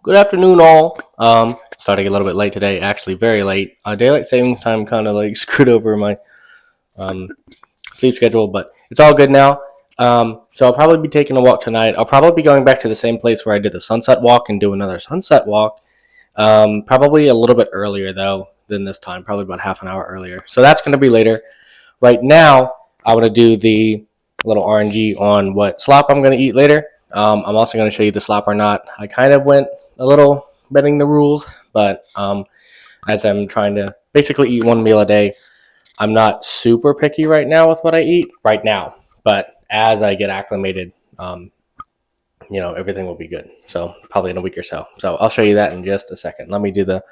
Good afternoon, all. Starting a little bit late today, actually very late. Daylight savings time kind of like screwed over my um, sleep schedule, but it's all good now. So I'll probably be taking a walk tonight. I'll probably be going back to the same place where I did the sunset walk and do another sunset walk. Probably a little bit earlier though than this time, probably about half an hour earlier. So that's going to be later. Right now, I want to do the little RNG on what slop I'm going to eat later. I'm also going to show you the slop or not. I kind of went a little bending the rules, but as I'm trying to basically eat one meal a day, I'm not super picky right now with what I eat right now. But as I get acclimated, everything will be good. So probably in a week or so. So I'll show you that in just a second. Let me do the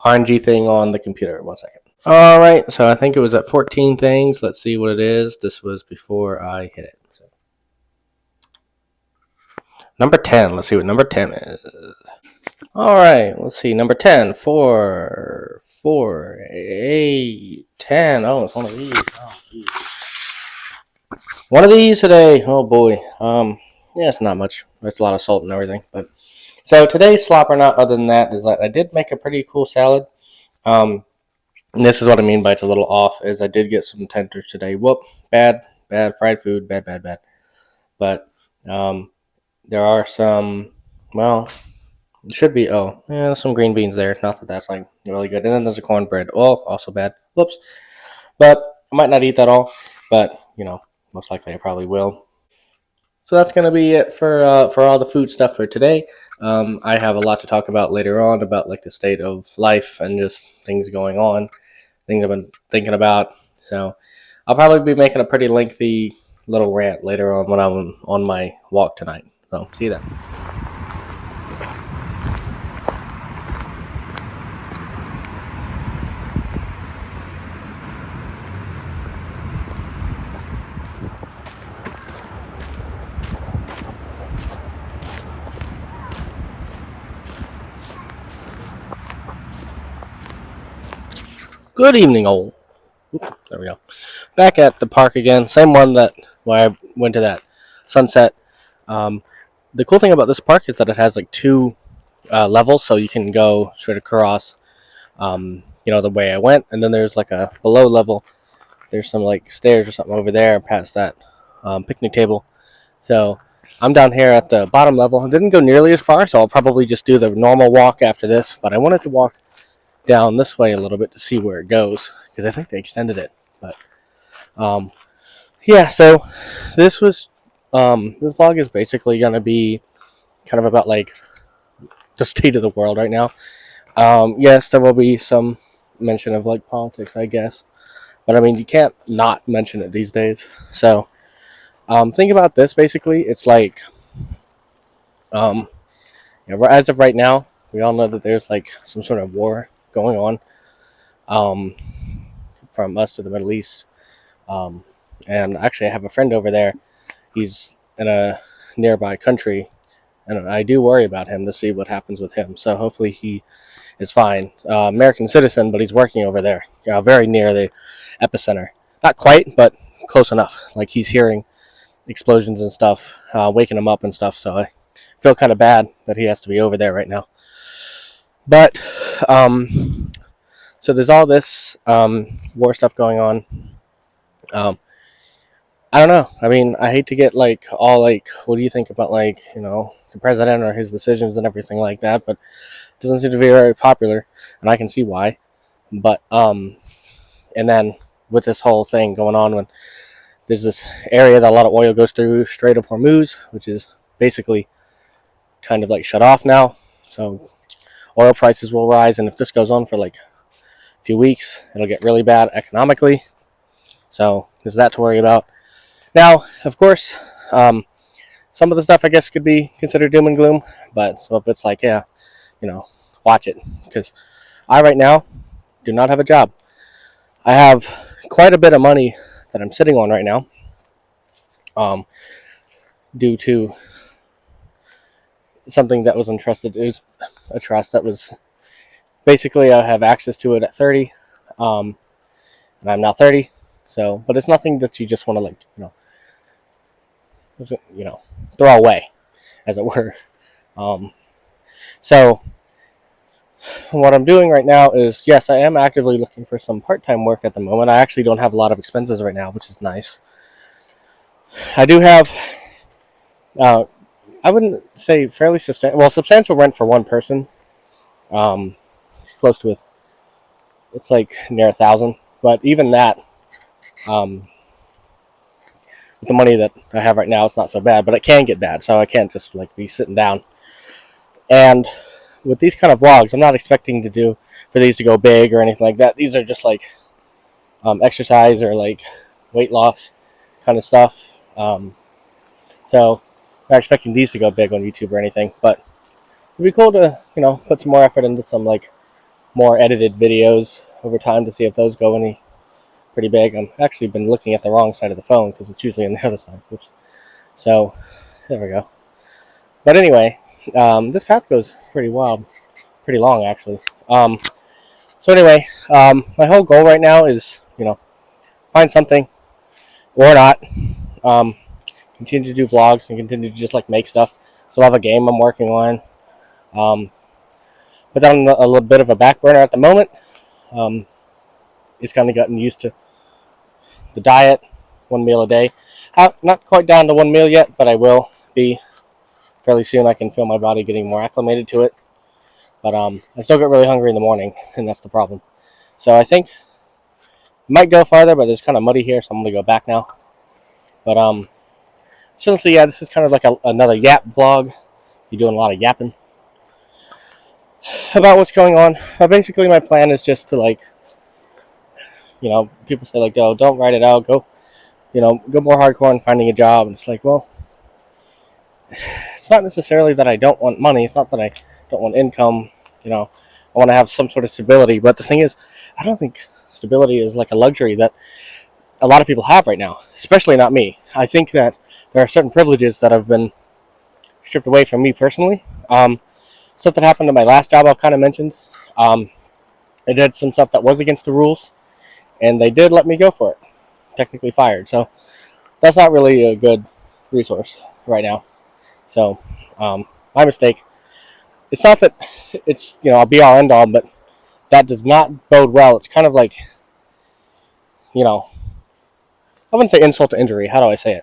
RNG thing on the computer. 1 second. All right, so I think it was at 14 things. Let's see what it is. This was before I hit it. So. Number 10. Let's see what number 10 is. All right, let's see. Number 10. 4, 4, 8, 10. Oh, it's one of these. Oh, geez. One of these today. Oh, boy. Yeah, it's not much. There's a lot of salt and everything. But so today's slop or not, other than that, is that I did make a pretty cool salad. And this is what I mean by it's a little off, is I did get some tenders today. Whoop, bad, fried food, bad. But there are some, well, it should be, some green beans there. Not that that's like really good. And then there's a cornbread. Oh, also bad. Whoops. But I might not eat that all, but, most likely I probably will. So that's going to be it for all the food stuff for today. I have a lot to talk about later on about like the state of life and just things going on, things I've been thinking about. So I'll probably be making a pretty lengthy little rant later on when I'm on my walk tonight. So see you then. Good evening, old. Oops, there we go. Back at the park again. Same one that where I went to that sunset. Um, the cool thing about this park is that it has like two levels, so you can go straight across. The way I went, and then there's like a below level. There's some like stairs or something over there past that picnic table. So I'm down here at the bottom level. I didn't go nearly as far, so I'll probably just do the normal walk after this. But I wanted to walk down this way a little bit to see where it goes because I think they extended it. But yeah, so this was this vlog is basically gonna be kind of about like the state of the world right now. Yes, there will be some mention of like politics, I guess, but I mean you can't not mention it these days. So think about this. Basically, it's like as of right now, we all know that there's like some sort of war going on um, from us to the Middle East. And actually, I have a friend over there. He's in a nearby country, and I do worry about him to see what happens with him. So hopefully he is fine. American citizen, but he's working over there, very near the epicenter. Not quite, but close enough. Like he's hearing explosions and stuff, waking him up and stuff. So I feel kind of bad that he has to be over there right now. But so there's all this war stuff going on. I don't know. I mean, I hate to get like all like, what do you think about like the president or his decisions and everything like that? But it doesn't seem to be very popular, and I can see why. But and then with this whole thing going on, when there's this area that a lot of oil goes through, Strait of Hormuz, which is basically kind of like shut off now. So oil prices will rise, and if this goes on for like a few weeks, it'll get really bad economically. So there's that to worry about. Now, of course, some of the stuff I guess could be considered doom and gloom, but some of it's like, yeah, watch it, because I right now do not have a job. I have quite a bit of money that I'm sitting on right now, due to something that was entrusted. It was a trust that was basically I have access to it at 30, and I'm now 30. So, but it's nothing that you just want to like, throw away, as it were. So what I'm doing right now is, yes, I am actively looking for some part-time work at the moment. I actually don't have a lot of expenses right now, which is nice. I do have, uh, I wouldn't say fairly substantial rent for one person. It's close to it. It's like near 1,000, but even that, um, with the money that I have right now, it's not so bad. But it can get bad, so I can't just like be sitting down. And with these kind of vlogs, I'm not expecting for these to go big or anything like that. These are just like exercise or like weight loss kind of stuff. So I'm not expecting these to go big on YouTube or anything, but it'd be cool to put some more effort into some like more edited videos over time to see if those go any pretty big. I'm actually been looking at the wrong side of the phone because it's usually on the other side. Oops. So there we go. But anyway, this path goes pretty wild, pretty long actually. So anyway, my whole goal right now is find something or not. Um, Continue to do vlogs and continue to just like make stuff. Still have a game I'm working on. But that on a little bit of a back burner at the moment. It's kind of gotten used to the diet, one meal a day. Not quite down to one meal yet, but I will be fairly soon. I can feel my body getting more acclimated to it. But I still get really hungry in the morning, and that's the problem. So I think I might go farther, but it's kind of muddy here, so I'm going to go back now. But essentially, yeah, this is kind of like another yap vlog. You're doing a lot of yapping about what's going on. Basically, my plan is just to like, people say like, oh, don't write it out. Go more hardcore in finding a job. And it's like, well, it's not necessarily that I don't want money. It's not that I don't want income. I want to have some sort of stability. But the thing is, I don't think stability is like a luxury that a lot of people have right now, especially not me. I think that there are certain privileges that have been stripped away from me personally. Something happened to my last job I've kind of mentioned. I did some stuff that was against the rules, and they did let me go for it. Technically fired. So that's not really a good resource right now. So my mistake. It's not that it's a be all end all, but that does not bode well. It's kind of like I wouldn't say insult to injury. How do I say it?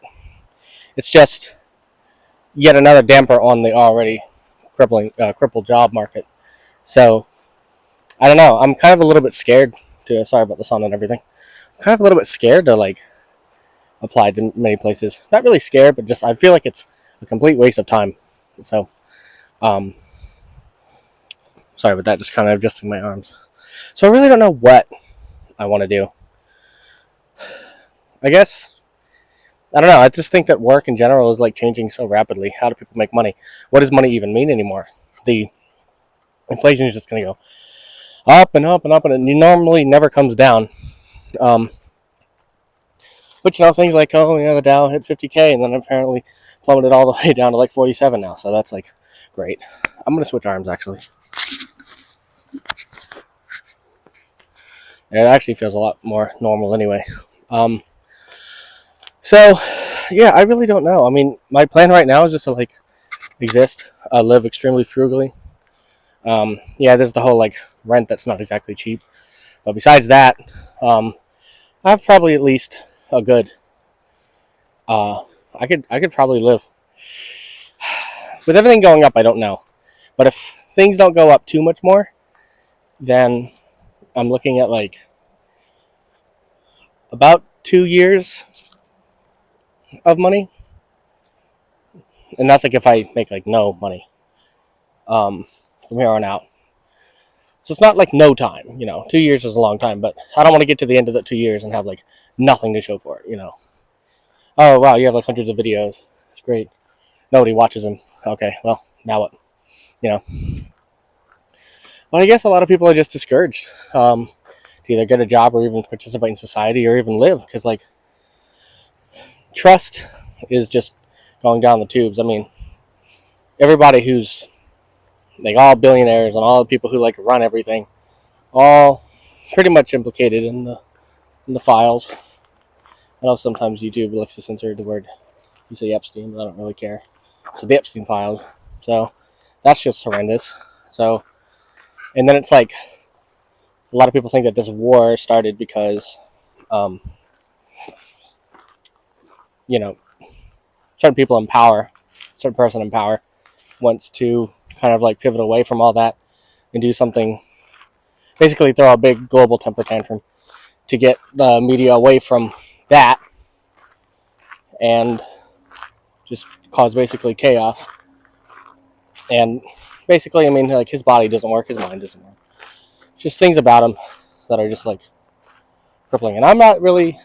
It's just yet another damper on the already crippled job market. So I don't know. I'm kind of a little bit scared to. Sorry about the sound and everything. I'm kind of a little bit scared to like apply to many places. Not really scared, but just I feel like it's a complete waste of time. So, sorry about that. Just kind of adjusting my arms. So I really don't know what I want to do. I guess I don't know. I just think that work in general is like changing so rapidly. How do people make money? What does money even mean anymore? The inflation is just going to go up and up and up, and it normally never comes down. But things like the Dow hit 50K and then apparently plummeted all the way down to like 47 now. So that's like great. I'm gonna switch arms actually. It actually feels a lot more normal anyway. So yeah, I really don't know. I mean, my plan right now is just to like exist, live extremely frugally. Yeah, there's the whole like rent that's not exactly cheap, but besides that, I have probably at least a good. I could probably live with everything going up. I don't know, but if things don't go up too much more, then I'm looking at like about 2 years of money, and that's like if I make like no money from here on out. So it's not like no time, 2 years is a long time, but I don't want to get to the end of the 2 years and have like nothing to show for it. Oh wow, you have like hundreds of videos. It's great. Nobody watches them. Okay, well now what? Well, I guess a lot of people are just discouraged to either get a job or even participate in society or even live because like trust is just going down the tubes. I mean, everybody who's like all billionaires and all the people who like run everything, all pretty much implicated in the files. I know sometimes YouTube likes to censor the word you say Epstein, but I don't really care. So the Epstein files. So that's just horrendous. So, and then it's like a lot of people think that this war started because, you know, certain people in power, certain person in power wants to kind of like pivot away from all that and do something, basically throw a big global temper tantrum to get the media away from that and just cause basically chaos. And basically, I mean, like his body doesn't work, his mind doesn't work. It's just things about him that are just like crippling. And I'm not really,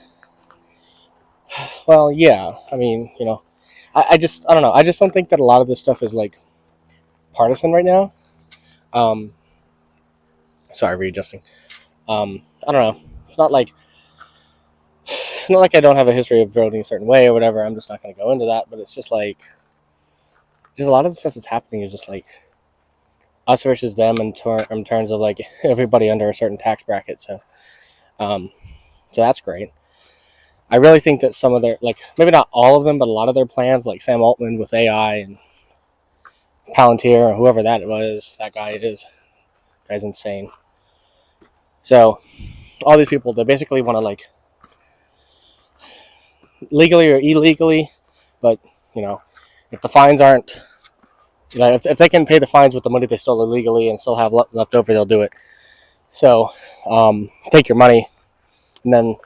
well, yeah, I mean, I don't know. I just don't think that a lot of this stuff is like partisan right now. Um, sorry, readjusting. I don't know. It's not like I don't have a history of voting a certain way or whatever. I'm just not going to go into that. But it's just like, just a lot of the stuff that's happening is just like us versus them in terms of like everybody under a certain tax bracket. Um, so that's great. I really think that some of their, like, maybe not all of them, but a lot of their plans, like Sam Altman with AI and Palantir or whoever that was, that guy it is, guy's insane. So all these people, they basically want to like legally or illegally, but if the fines aren't, if they can pay the fines with the money they stole illegally and still have left over, they'll do it. So take your money and then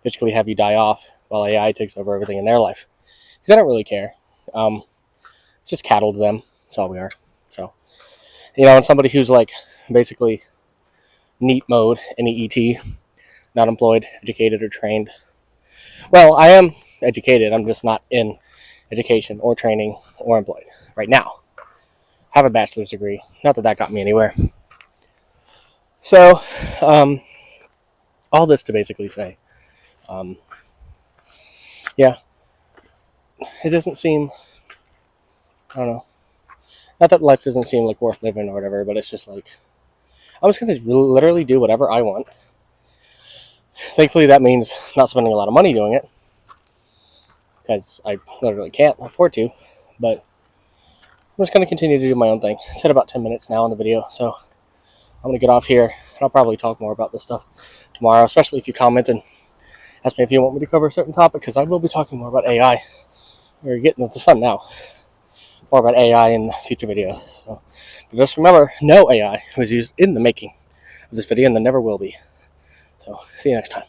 basically have you die off while AI takes over everything in their life, because they don't really care. It's just cattle to them. That's all we are. So and somebody who's like basically NEET mode, NEET, not employed, educated, or trained. Well, I am educated. I'm just not in education or training or employed right now. Have a bachelor's degree. Not that got me anywhere. So, all this to basically say, yeah, it doesn't seem, I don't know, not that life doesn't seem like worth living or whatever, but it's just like, I'm just going to literally do whatever I want. Thankfully, that means not spending a lot of money doing it, because I literally can't afford to, but I'm just going to continue to do my own thing. It's at about 10 minutes now on the video, so I'm going to get off here, and I'll probably talk more about this stuff tomorrow, especially if you comment and ask me if you want me to cover a certain topic, because I will be talking more about AI. We're getting to the sun now. More about AI in future videos. So, but just remember, no AI was used in the making of this video, and there never will be. So, see you next time.